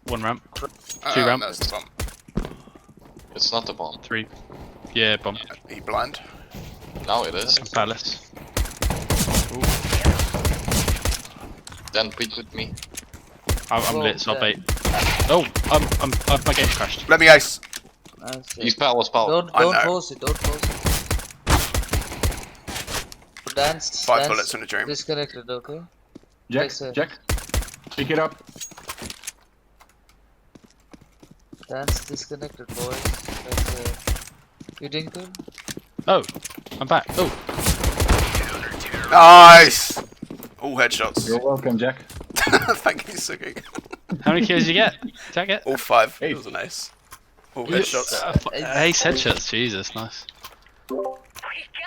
One ramp. Two ramp. That's the bomb. It's not a bomb. 3. Yeah, bomb. He blind. Now it is. Palace. Then pit with me. I'm lit, so I'll bait. Oh, my game crashed. Let me ice. He's was power. Don't force it, don't force it. Dance. 5 bullets in a dream. Disconnected, okay? Jack, Yes, sir. Jack. Pick it up. Dance disconnected, boys. You doing good? Oh, I'm back. Oh, Nice! All headshots. You're welcome, Jack. Thank you, Suki. how many kills did you get? Did I get? All 5. Eight. It was a nice. All headshots. Ace headshots, Jesus, nice.